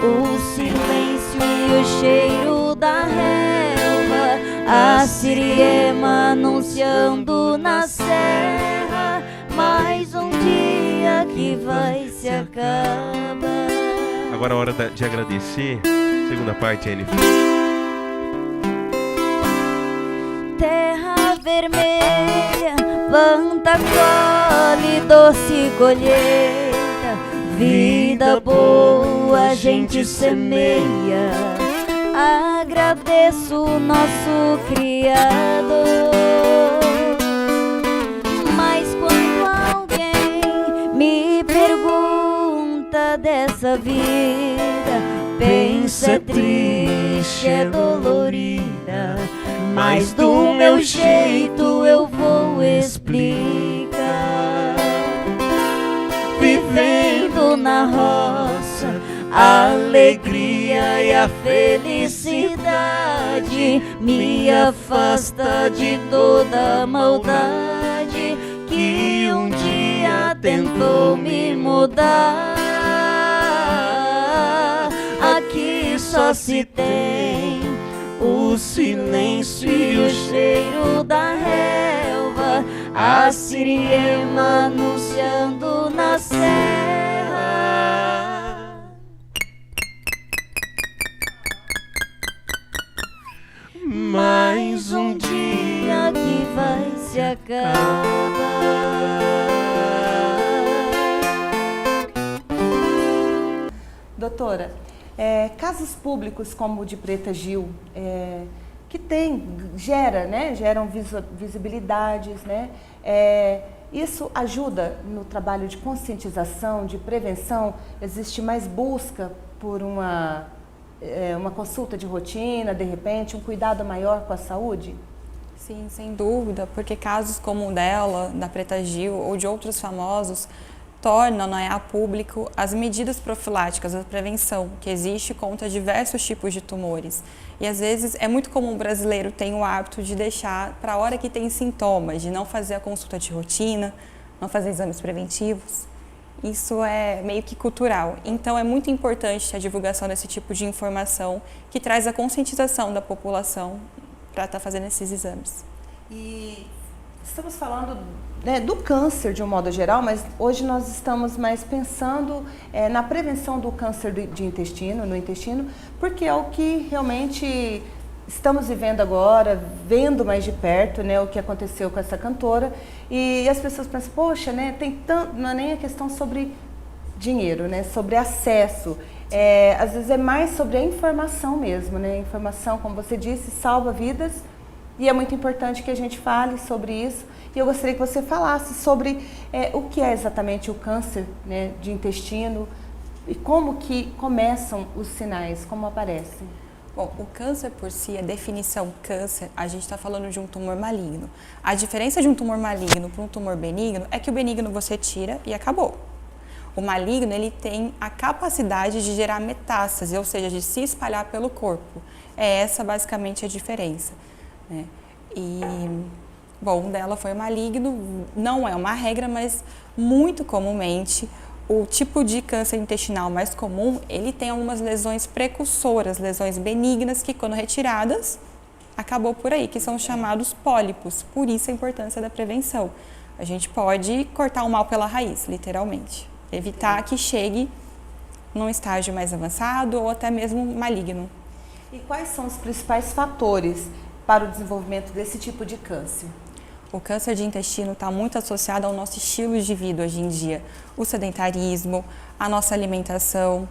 o silêncio e o cheiro da relva, a siriema anunciando na serra mais um dia que vai se acabar. Agora é hora de agradecer. Segunda parte, Jennifer. Terra vermelha, planta, colhe, doce colheita, vida boa a gente semeia. Agradeço o nosso Criador. Mas quando alguém me pergunta dessa vida, pensa é triste, é dolorida, mas do meu jeito eu vou explicar. Vivendo na roça, a alegria e a felicidade me afasta de toda maldade que um dia tentou me mudar. Aqui só se tem o silêncio e o cheiro da relva, a siriema anunciando na serra. Mais um dia que vai se acabar. Doutora, casos públicos como o de Preta Gil, que geram visibilidades, né? Isso ajuda no trabalho de conscientização, de prevenção? Existe mais busca por uma consulta de rotina, de repente, um cuidado maior com a saúde? Sim, sem dúvida, porque casos como o dela, da Preta Gil ou de outros famosos, tornam a público as medidas profiláticas, a prevenção que existe contra diversos tipos de tumores. E às vezes é muito comum o brasileiro ter o hábito de deixar para a hora que tem sintomas, de não fazer a consulta de rotina, não fazer exames preventivos. Isso é meio que cultural. Então é muito importante a divulgação desse tipo de informação que traz a conscientização da população para estar fazendo esses exames. E estamos falando do câncer de um modo geral, mas hoje nós estamos mais pensando na prevenção do câncer no intestino, porque é o que realmente estamos vivendo agora, vendo mais de perto, né, o que aconteceu com essa cantora, e as pessoas pensam, poxa, né, tem tanto, não é nem a questão sobre dinheiro, né, sobre acesso, às vezes é mais sobre a informação mesmo, né, informação, como você disse, salva vidas, e é muito importante que a gente fale sobre isso, e eu gostaria que você falasse sobre o que é exatamente o câncer, né, de intestino, e como que começam os sinais, como aparecem. Bom, o câncer por si, a definição câncer, a gente está falando de um tumor maligno. A diferença de um tumor maligno para um tumor benigno é que o benigno você tira e acabou. O maligno, ele tem a capacidade de gerar metástase, ou seja, de se espalhar pelo corpo. É essa basicamente a diferença, né? E, bom, um dela foi o maligno, não é uma regra, mas muito comumente o tipo de câncer intestinal mais comum, ele tem algumas lesões precursoras, lesões benignas que, quando retiradas, acabou por aí, que são chamados pólipos. Por isso a importância da prevenção. A gente pode cortar o mal pela raiz, literalmente. Evitar que chegue num estágio mais avançado ou até mesmo maligno. E quais são os principais fatores para o desenvolvimento desse tipo de câncer? O câncer de intestino está muito associado ao nosso estilo de vida hoje em dia. O sedentarismo, a nossa alimentação,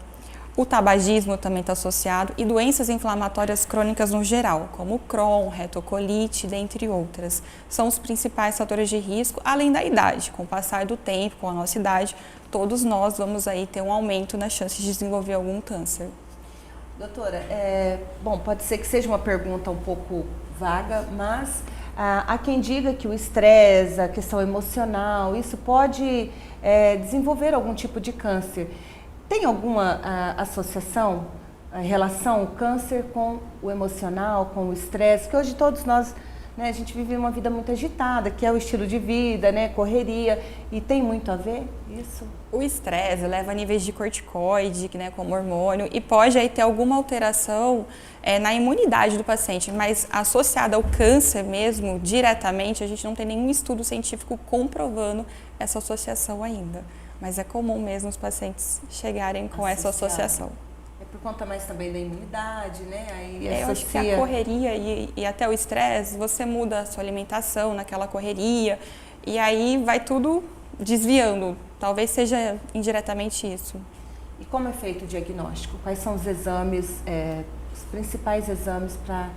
o tabagismo também está associado e doenças inflamatórias crônicas no geral, como Crohn, retocolite, dentre outras. São os principais fatores de risco, além da idade. Com o passar do tempo, com a nossa idade, todos nós vamos aí ter um aumento na chance de desenvolver algum câncer. Doutora, bom, pode ser que seja uma pergunta um pouco vaga, mas há quem diga que o estresse, a questão emocional, isso pode desenvolver algum tipo de câncer. Tem alguma associação, relação, o câncer com o emocional, com o estresse? Porque hoje todos nós, né, a gente vive uma vida muito agitada, que é o estilo de vida, né, correria, e tem muito a ver isso? O estresse leva a níveis de corticoide, né, como hormônio, e pode aí ter alguma alteração na imunidade do paciente, mas associada ao câncer mesmo, diretamente, a gente não tem nenhum estudo científico comprovando essa associação ainda. Mas é comum mesmo os pacientes chegarem com essa associação. É por conta mais também da imunidade, né? Aí eu acho que a correria e até o estresse, você muda a sua alimentação naquela correria, e aí vai tudo desviando. Talvez seja indiretamente isso. E como é feito o diagnóstico? Quais são os exames, os principais exames para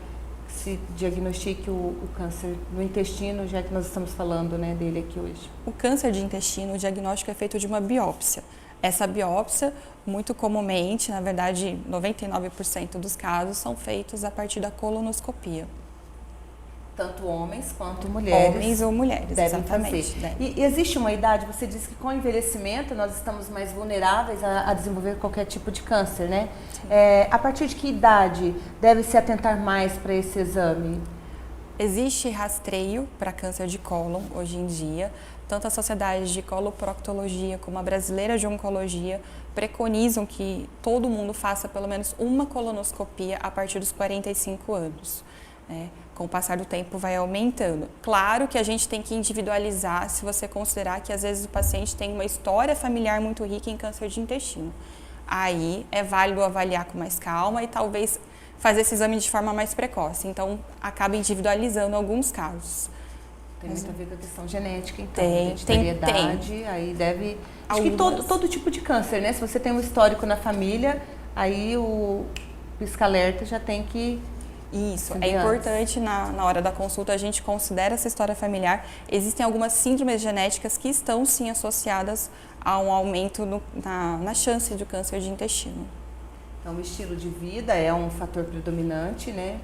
que se diagnostique o câncer no intestino, já que nós estamos falando, né, dele aqui hoje? O câncer de intestino, o diagnóstico é feito de uma biópsia. Essa biópsia, muito comumente, na verdade, 99% dos casos são feitos a partir da colonoscopia. Tanto homens quanto mulheres. Homens ou mulheres, devem exatamente. Fazer. E existe uma idade, você disse que com o envelhecimento nós estamos mais vulneráveis a desenvolver qualquer tipo de câncer, né? A partir de que idade deve se atentar mais para esse exame? Existe rastreio para câncer de cólon hoje em dia. Tanto a Sociedade de Coloproctologia como a Brasileira de Oncologia preconizam que todo mundo faça pelo menos uma colonoscopia a partir dos 45 anos. Com o passar do tempo vai aumentando. Claro que a gente tem que individualizar se você considerar que às vezes o paciente tem uma história familiar muito rica em câncer de intestino. Aí é válido avaliar com mais calma e talvez fazer esse exame de forma mais precoce. Então acaba individualizando alguns casos. Tem muito a ver com a questão genética, então. Tem. Aí deve... Acho que todo tipo de câncer, né? Se você tem um histórico na família, aí o pisca-alerta já tem que... Isso, é importante na hora da consulta a gente considera essa história familiar. Existem algumas síndromes genéticas que estão sim associadas a um aumento na chance de câncer de intestino. Então o estilo de vida é um fator predominante, né?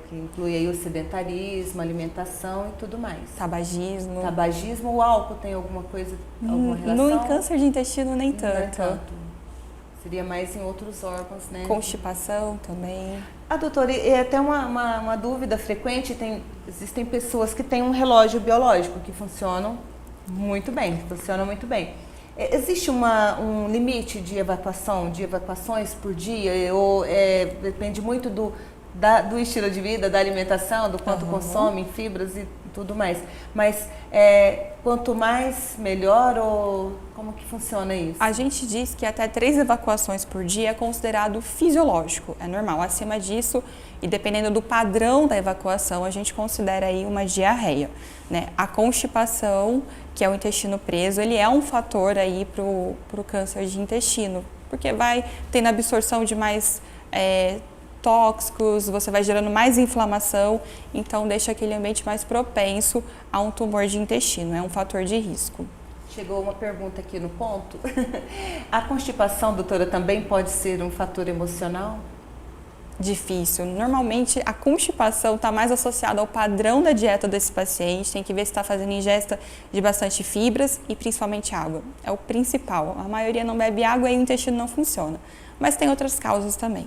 Que inclui aí o sedentarismo, alimentação e tudo mais. Tabagismo. Tabagismo, o álcool tem alguma coisa, alguma relação? No câncer de intestino nem tanto. Não é tanto. Seria mais em outros órgãos, né? Constipação também. Doutora, e até uma dúvida frequente, existem pessoas que têm um relógio biológico que funcionam muito bem, Existe um limite de evacuações por dia, ou depende muito do estilo de vida, da alimentação, do quanto consome, fibras e tudo mais. Mas quanto mais, melhor, ou como que funciona isso? A gente diz que até 3 evacuações por dia é considerado fisiológico, é normal. Acima disso, e dependendo do padrão da evacuação, a gente considera aí uma diarreia, né? A constipação, que é o intestino preso, ele é um fator aí pro câncer de intestino, porque vai tendo absorção de mais tóxicos, você vai gerando mais inflamação, então deixa aquele ambiente mais propenso a um tumor de intestino, é um fator de risco. Chegou uma pergunta aqui no ponto. A constipação, doutora, também pode ser um fator emocional? Difícil. Normalmente a constipação está mais associada ao padrão da dieta desse paciente, tem que ver se está fazendo ingesta de bastante fibras e principalmente água. É o principal. A maioria não bebe água e o intestino não funciona. Mas tem outras causas também.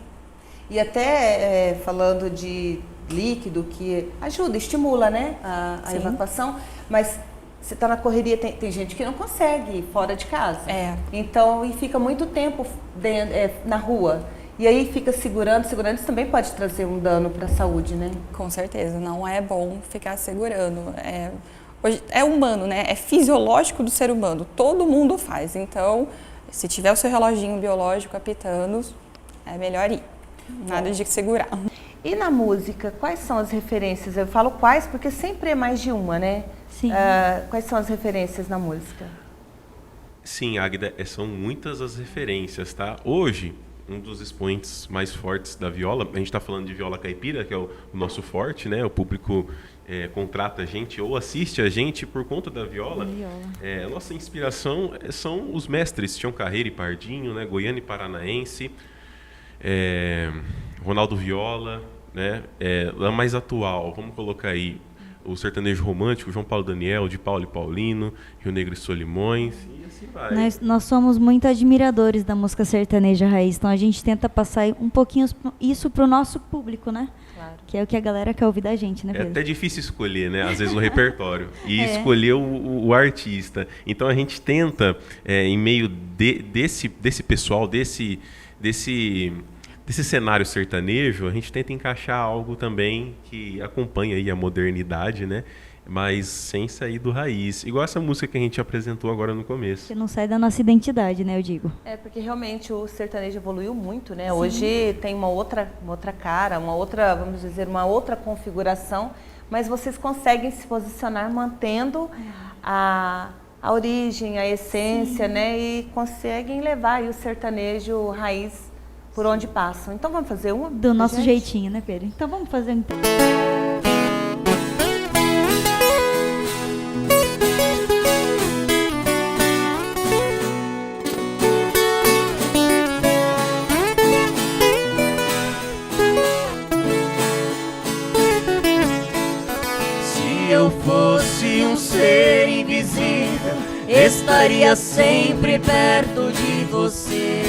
E até falando de líquido que ajuda, estimula, né, a evacuação, mas você está na correria, tem gente que não consegue ir fora de casa. Então, e fica muito tempo na rua. E aí fica segurando, isso também pode trazer um dano para a saúde, né? Com certeza, não é bom ficar segurando. É humano, né? É fisiológico do ser humano, todo mundo faz. Então, se tiver o seu reloginho biológico apitando, é melhor ir. Nada de segurar. E na música, quais são as referências? Eu falo quais porque sempre é mais de uma, né? Sim. Quais são as referências na música? Sim, Águida, são muitas as referências, tá? Hoje, um dos expoentes mais fortes da viola, a gente está falando de viola caipira, que é o nosso forte, né? O público contrata a gente ou assiste a gente por conta da viola. A nossa inspiração são os mestres Tião Carreiro e Pardinho, né? Goiano e Paranaense, Ronaldo Viola, né? A mais atual, vamos colocar aí o sertanejo romântico, João Paulo Daniel, de Paulo e Paulino, Rio Negro e Solimões, e assim vai. Nós somos muito admiradores da música sertaneja raiz, então a gente tenta passar um pouquinho isso pro nosso público, né? Claro. Que é o que a galera quer ouvir da gente, né, Pedro? É até difícil escolher, né? Às vezes o repertório e escolher o artista. Então a gente tenta, em meio desse pessoal, desse cenário sertanejo, a gente tenta encaixar algo também que acompanha aí a modernidade, né? Mas sem sair do raiz. Igual essa música que a gente apresentou agora no começo. Que não sai da nossa identidade, né, eu digo. Porque realmente o sertanejo evoluiu muito, né? Sim. Hoje tem uma outra cara, uma outra configuração, mas vocês conseguem se posicionar mantendo a origem, a essência, né? E conseguem levar aí o sertanejo raiz por onde passam. Então vamos fazer uma? Do nosso jeitinho, né, Pedro? Então vamos fazer então. Se eu fosse um ser invisível, estaria sempre perto de você.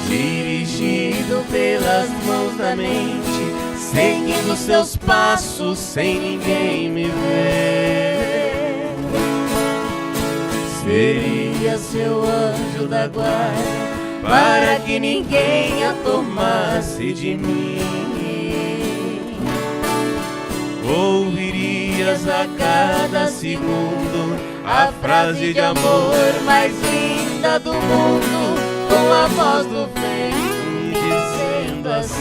Dirigido pelas mãos da mente, seguindo seus passos sem ninguém me ver. Seria seu anjo da guarda, para que ninguém a tomasse de mim. Ouvirias a cada segundo a frase de amor mais linda do mundo, com a voz do vento me dizendo assim: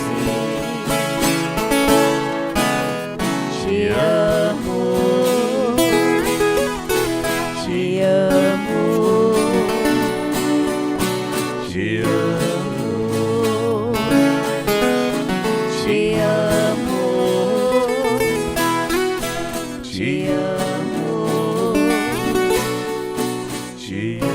te amo, te amo, te amo, te amo, te amo, te amo.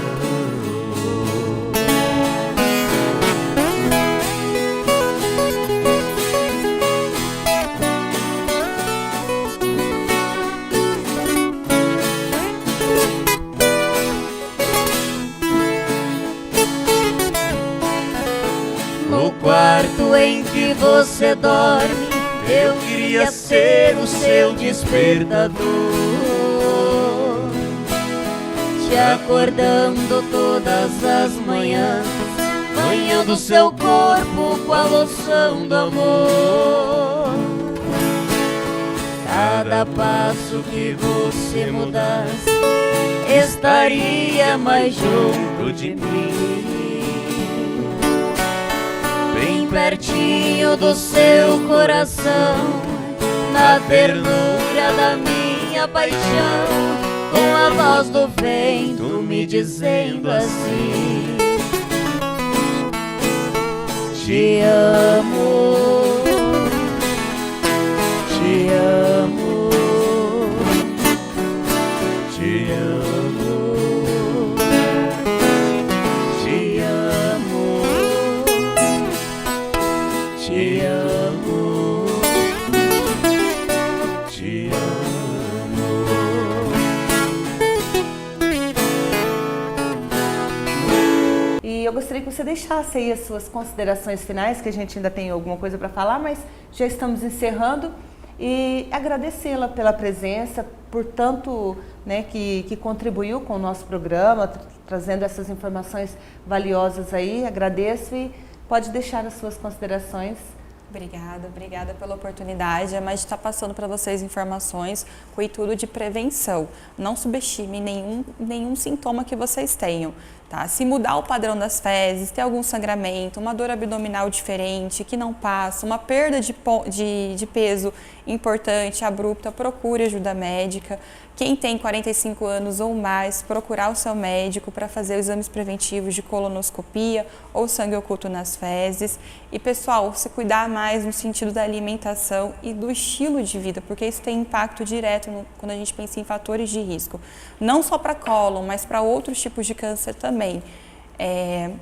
No quarto em que você dorme, eu queria ser o seu despertador, te acordando todas as manhãs, banhando seu corpo com a loção do amor. cada passo que você mudasse, estaria mais junto de mim, bem pertinho do seu coração, na ternura da minha paixão, com a voz do vento me dizendo assim: te amo, te amo, te amo, te amo, te amo, te amo. E eu gostaria que você deixasse aí as suas considerações finais, que a gente ainda tem alguma coisa para falar, mas já estamos encerrando. E agradecê-la pela presença, por tanto, né, que contribuiu com o nosso programa, trazendo essas informações valiosas aí. Agradeço e pode deixar as suas considerações. Obrigada pela oportunidade. A MAD está passando para vocês informações com o intuito de prevenção. Não subestime nenhum sintoma que vocês tenham. Tá? Se mudar o padrão das fezes, ter algum sangramento, uma dor abdominal diferente, que não passa, uma perda de peso importante, abrupta, procure ajuda médica. Quem tem 45 anos ou mais, procurar o seu médico para fazer exames preventivos de colonoscopia ou sangue oculto nas fezes. E pessoal, se cuidar mais no sentido da alimentação e do estilo de vida, porque isso tem impacto direto quando a gente pensa em fatores de risco. Não só para cólon, mas para outros tipos de câncer também.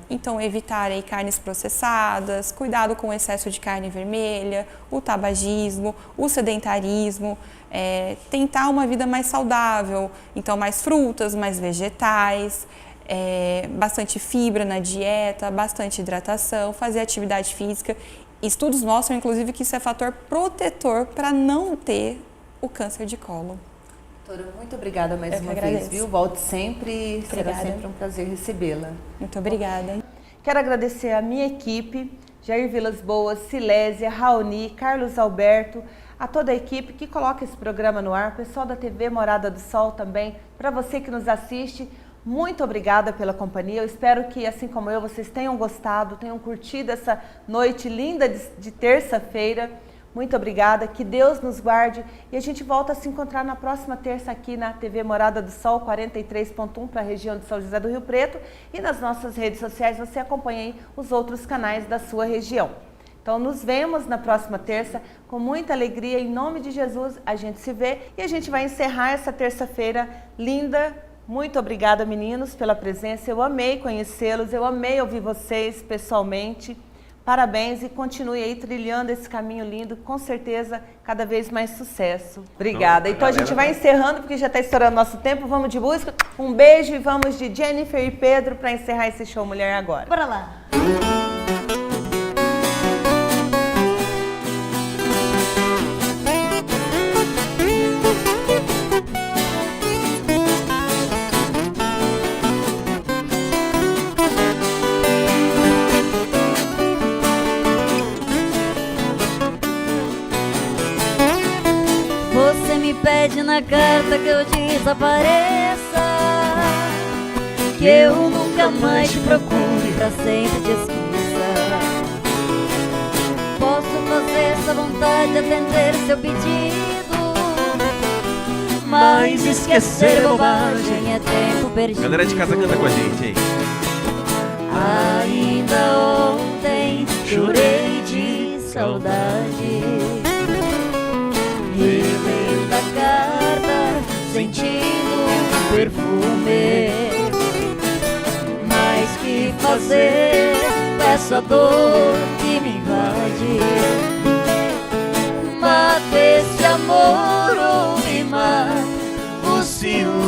Então, evitar aí carnes processadas, cuidado com o excesso de carne vermelha, o tabagismo, o sedentarismo, tentar uma vida mais saudável, então mais frutas, mais vegetais, bastante fibra na dieta, bastante hidratação, fazer atividade física. Estudos mostram, inclusive, que isso é fator protetor para não ter o câncer de cólon. Doutora, muito obrigada mais uma vez, viu? Volte sempre, Obrigada. será sempre um prazer recebê-la. Muito obrigada. Quero agradecer a minha equipe, Jair Vilas Boas, Silésia, Raoni, Carlos Alberto, a toda a equipe que coloca esse programa no ar, o pessoal da TV Morada do Sol também, para você que nos assiste, muito obrigada pela companhia. Eu espero que, assim como eu, vocês tenham gostado, tenham curtido essa noite linda de terça-feira. Muito obrigada, que Deus nos guarde e a gente volta a se encontrar na próxima terça aqui na TV Morada do Sol 43.1 para a região de São José do Rio Preto e nas nossas redes sociais você acompanha aí os outros canais da sua região. Então nos vemos na próxima terça com muita alegria, em nome de Jesus a gente se vê e a gente vai encerrar essa terça-feira linda. Muito obrigada, meninos, pela presença, eu amei conhecê-los, eu amei ouvir vocês pessoalmente. Parabéns e continue aí trilhando esse caminho lindo, com certeza cada vez mais sucesso. Obrigada. Então a gente vai encerrando porque já está estourando nosso tempo, vamos de música. Um beijo e vamos de Jennifer e Pedro para encerrar esse show Mulher Agora. Bora lá! Pede na carta que eu desapareça, que eu nunca mais te procure, pra sempre te esqueça. Posso fazer essa vontade, atender seu pedido, mas esquecer bobagem é tempo perdido. Galera de casa canta com a gente, hein? Ainda ontem chorei de saudade, relendo a carta, sentindo um perfume. Mas que fazer com essa dor que me invade? Mata esse amor ou me mata o ciúme.